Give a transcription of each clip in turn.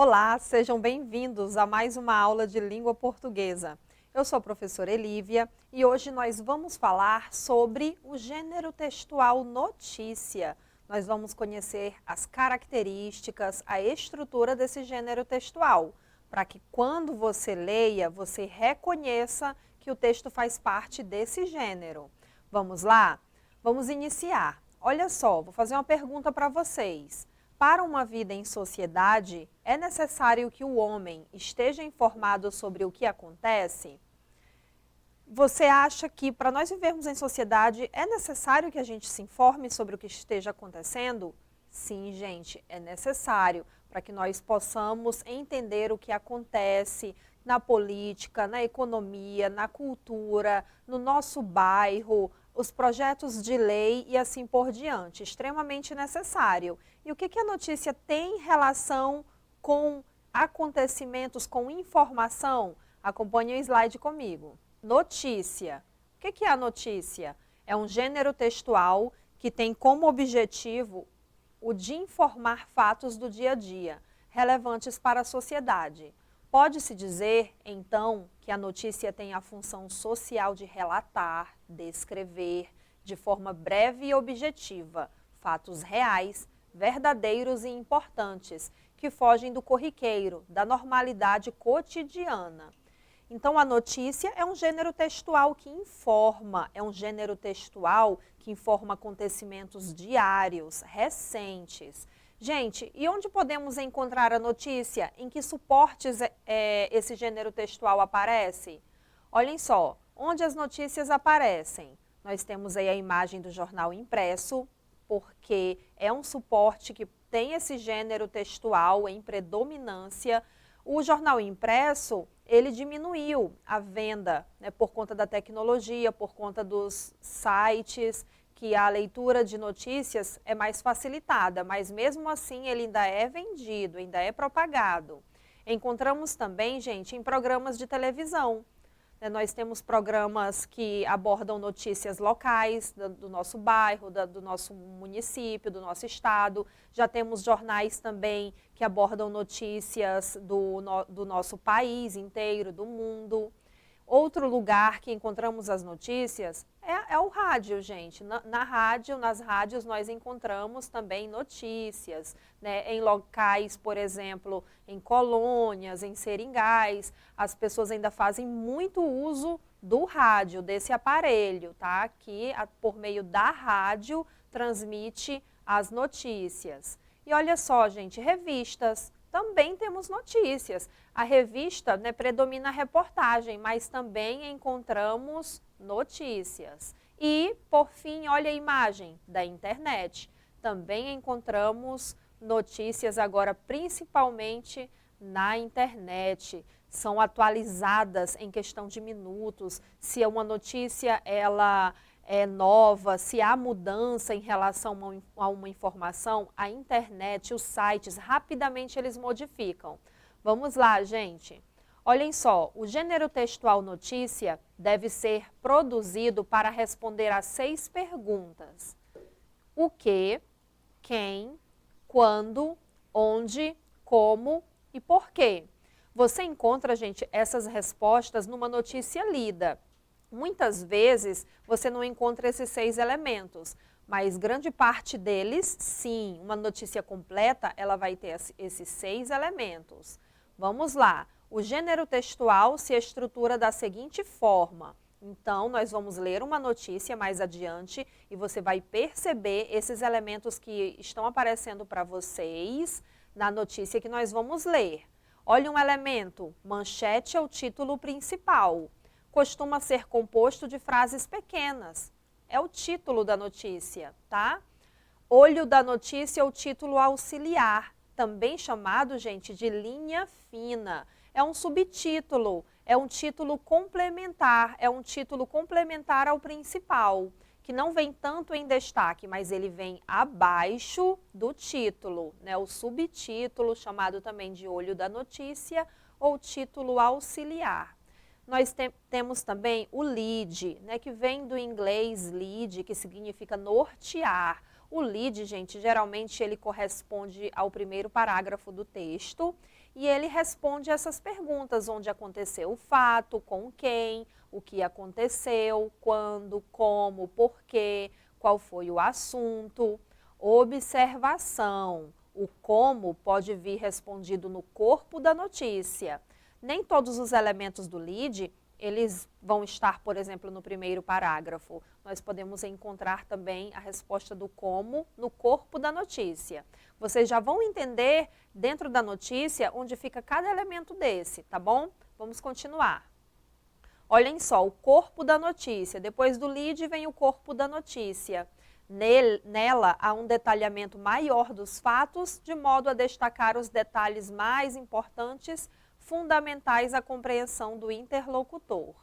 Olá, sejam bem-vindos a mais uma aula de língua portuguesa. Eu sou a professora Elívia e hoje nós vamos falar sobre o gênero textual notícia. Nós vamos conhecer as características, a estrutura desse gênero textual, para que quando você leia, você reconheça que o texto faz parte desse gênero. Vamos lá? Vamos iniciar. Olha só, vou fazer uma pergunta para vocês. Para uma vida em sociedade, é necessário que o homem esteja informado sobre o que acontece? Você acha que para nós vivermos em sociedade é necessário que a gente se informe sobre o que esteja acontecendo? Sim, gente, é necessário para que nós possamos entender o que acontece na política, na economia, na cultura, no nosso bairro, os projetos de lei e assim por diante. Extremamente necessário. E o que a notícia tem relação com acontecimentos, com informação? Acompanhe o slide comigo. Notícia. O que é a notícia? É um gênero textual que tem como objetivo o de informar fatos do dia a dia, relevantes para a sociedade. Pode-se dizer, então, que a notícia tem a função social de relatar, descrever, de forma breve e objetiva, fatos reais, verdadeiros e importantes, que fogem do corriqueiro, da normalidade cotidiana. Então, a notícia é um gênero textual que informa, é um gênero textual que informa acontecimentos diários, recentes. Gente, e onde podemos encontrar a notícia? Em que suportes esse gênero textual aparece? Olhem só, onde as notícias aparecem? Nós temos aí a imagem do jornal impresso, porque é um suporte que tem esse gênero textual em predominância. O jornal impresso, ele diminuiu a venda, né, por conta da tecnologia, por conta dos sites, que a leitura de notícias é mais facilitada, mas mesmo assim ele ainda é vendido, ainda é propagado. Encontramos também, gente, em programas de televisão. Nós temos programas que abordam notícias locais do nosso bairro, do nosso município, do nosso estado. Já temos jornais também que abordam notícias do nosso país inteiro, do mundo. Outro lugar que encontramos as notícias é o rádio, gente. Nas rádios nós encontramos também notícias, né? Em locais, por exemplo, em colônias, em seringais, as pessoas ainda fazem muito uso do rádio, desse aparelho, tá? Que por meio da rádio transmite as notícias. E olha só, gente, revistas. Também temos notícias. A revista, né, predomina a reportagem, mas também encontramos notícias. E, por fim, olha a imagem da internet. Também encontramos notícias agora, principalmente na internet. São atualizadas em questão de minutos. Se é uma notícia, ela é nova, se há mudança em relação a uma informação, a internet, os sites, rapidamente eles modificam. Vamos lá, gente. Olhem só, o gênero textual notícia deve ser produzido para responder a 6 perguntas. O que, quem, quando, onde, como e por quê. Você encontra, gente, essas respostas numa notícia lida. Muitas vezes você não encontra esses 6 elementos, mas grande parte deles, sim, uma notícia completa, ela vai ter esses 6 elementos. Vamos lá, o gênero textual se estrutura da seguinte forma. Então, nós vamos ler uma notícia mais adiante e você vai perceber esses elementos que estão aparecendo para vocês na notícia que nós vamos ler. Olha um elemento, manchete é o título principal. Costuma ser composto de frases pequenas. É o título da notícia, tá? Olho da notícia é o título auxiliar, também chamado, gente, de linha fina. É um subtítulo, é um título complementar, ao principal, que não vem tanto em destaque, mas ele vem abaixo do título, né? O subtítulo, chamado também de olho da notícia ou título auxiliar. Nós temos também o lead, né, que vem do inglês lead, que significa nortear. O lead, gente, geralmente ele corresponde ao primeiro parágrafo do texto e ele responde essas perguntas, onde aconteceu o fato, com quem, o que aconteceu, quando, como, porquê, qual foi o assunto. Observação. O como pode vir respondido no corpo da notícia. Nem todos os elementos do lead, eles vão estar, por exemplo, no primeiro parágrafo. Nós podemos encontrar também a resposta do como no corpo da notícia. Vocês já vão entender dentro da notícia onde fica cada elemento desse, tá bom? Vamos continuar. Olhem só, o corpo da notícia. Depois do lead vem o corpo da notícia. Nela há um detalhamento maior dos fatos, de modo a destacar os detalhes mais importantes, fundamentais à compreensão do interlocutor.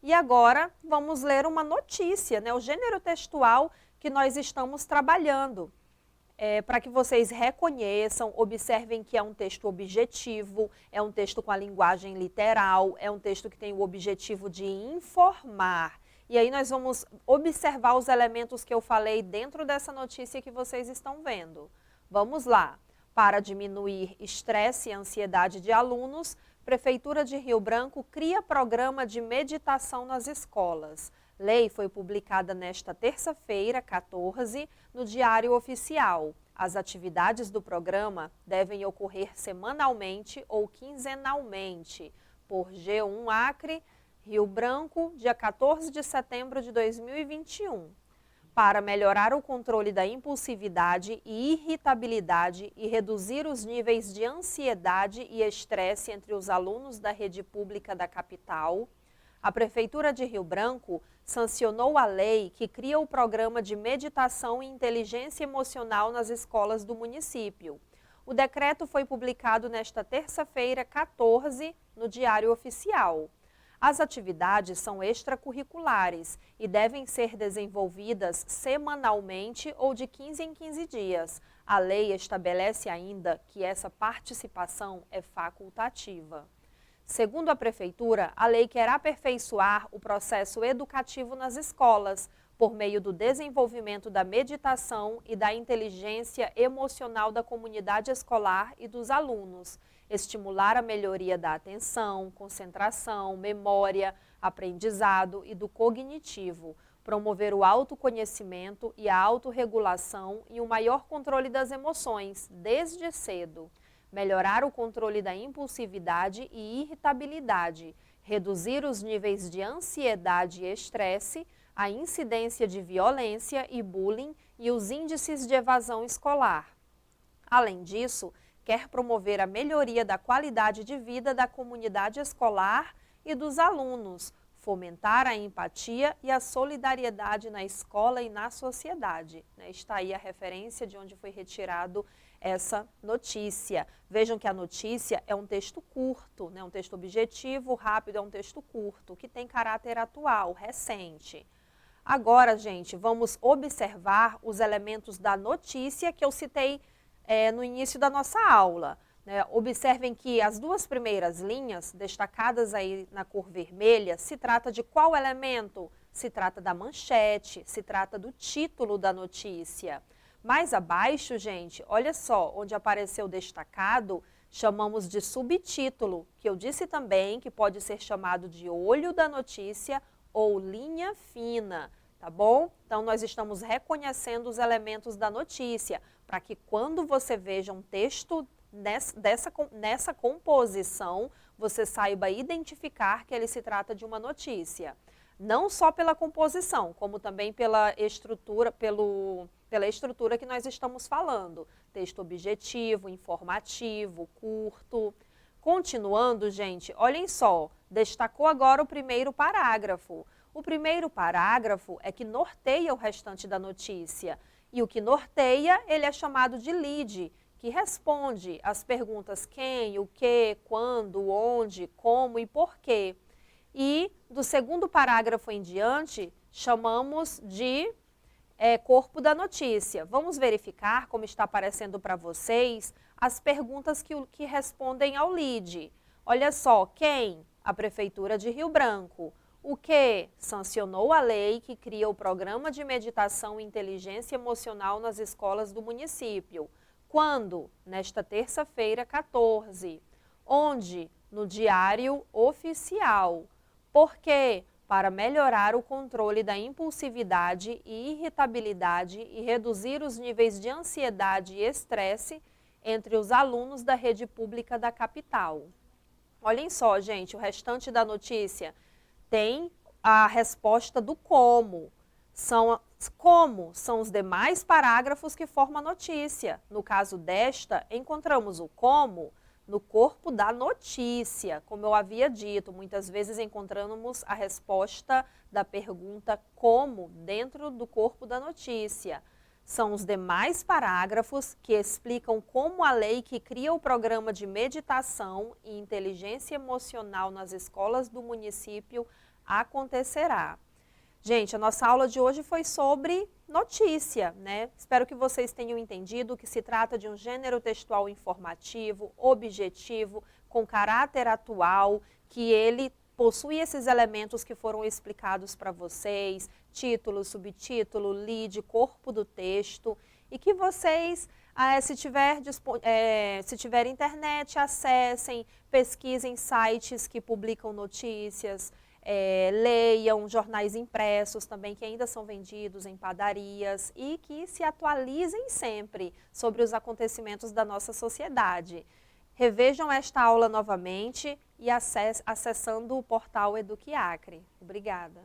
E agora vamos ler uma notícia, né? O gênero textual que nós estamos trabalhando. Para que vocês reconheçam, observem que é um texto objetivo, é um texto com a linguagem literal, é um texto que tem o objetivo de informar. E aí nós vamos observar os elementos que eu falei dentro dessa notícia que vocês estão vendo. Vamos lá. Para diminuir estresse e ansiedade de alunos, Prefeitura de Rio Branco cria programa de meditação nas escolas. Lei foi publicada nesta terça-feira, 14, no Diário Oficial. As atividades do programa devem ocorrer semanalmente ou quinzenalmente. Por G1 Acre, Rio Branco, dia 14 de setembro de 2021. Para melhorar o controle da impulsividade e irritabilidade e reduzir os níveis de ansiedade e estresse entre os alunos da rede pública da capital, a Prefeitura de Rio Branco sancionou a lei que cria o programa de meditação e inteligência emocional nas escolas do município. O decreto foi publicado nesta terça-feira, 14, no Diário Oficial. As atividades são extracurriculares e devem ser desenvolvidas semanalmente ou de 15 em 15 dias. A lei estabelece ainda que essa participação é facultativa. Segundo a Prefeitura, a lei quer aperfeiçoar o processo educativo nas escolas, por meio do desenvolvimento da meditação e da inteligência emocional da comunidade escolar e dos alunos, estimular a melhoria da atenção, concentração, memória, aprendizado e do cognitivo, promover o autoconhecimento e a autorregulação e o maior controle das emoções, desde cedo, melhorar o controle da impulsividade e irritabilidade, reduzir os níveis de ansiedade e estresse, a incidência de violência e bullying e os índices de evasão escolar. Além disso, quer promover a melhoria da qualidade de vida da comunidade escolar e dos alunos, fomentar a empatia e a solidariedade na escola e na sociedade. Está aí a referência de onde foi retirado essa notícia. Vejam que a notícia é um texto curto, um texto objetivo, rápido, é um texto curto, que tem caráter atual, recente. Agora, gente, vamos observar os elementos da notícia que eu citei no início da nossa aula. Observem que as duas primeiras linhas, destacadas aí na cor vermelha, se trata de qual elemento? Se trata da manchete, se trata do título da notícia. Mais abaixo, gente, olha só, onde apareceu destacado, chamamos de subtítulo, que eu disse também que pode ser chamado de olho da notícia ou linha fina, tá bom? Então, nós estamos reconhecendo os elementos da notícia, para que quando você veja um texto nessa composição, você saiba identificar que ele se trata de uma notícia. Não só pela composição, como também pela estrutura, pela estrutura que nós estamos falando. Texto objetivo, informativo, curto. Continuando, gente, olhem só, destacou agora o primeiro parágrafo. O primeiro parágrafo é que norteia o restante da notícia. E o que norteia, ele é chamado de lead, que responde às perguntas quem, o que, quando, onde, como e porquê. E do segundo parágrafo em diante, chamamos de corpo da notícia. Vamos verificar como está aparecendo para vocês as perguntas que respondem ao lead. Olha só, quem? A Prefeitura de Rio Branco. O que? Sancionou a lei que cria o Programa de Meditação e Inteligência Emocional nas escolas do município. Quando? Nesta terça-feira, 14. Onde? No Diário Oficial. Por quê? Para melhorar o controle da impulsividade e irritabilidade e reduzir os níveis de ansiedade e estresse entre os alunos da rede pública da capital. Olhem só, gente, o restante da notícia tem a resposta do como. São os demais parágrafos que formam a notícia. No caso desta, encontramos o como no corpo da notícia. Como eu havia dito, muitas vezes encontramos a resposta da pergunta como dentro do corpo da notícia. São os demais parágrafos que explicam como a lei que cria o programa de meditação e inteligência emocional nas escolas do município acontecerá. Gente, a nossa aula de hoje foi sobre notícia, né? Espero que vocês tenham entendido que se trata de um gênero textual informativo, objetivo, com caráter atual, que ele possui esses elementos que foram explicados para vocês, título, subtítulo, lead, corpo do texto, e que vocês, se tiver internet, acessem, pesquisem sites que publicam notícias, leiam jornais impressos também que ainda são vendidos em padarias e que se atualizem sempre sobre os acontecimentos da nossa sociedade. Revejam esta aula novamente e acessando o portal Eduque Acre. Obrigada.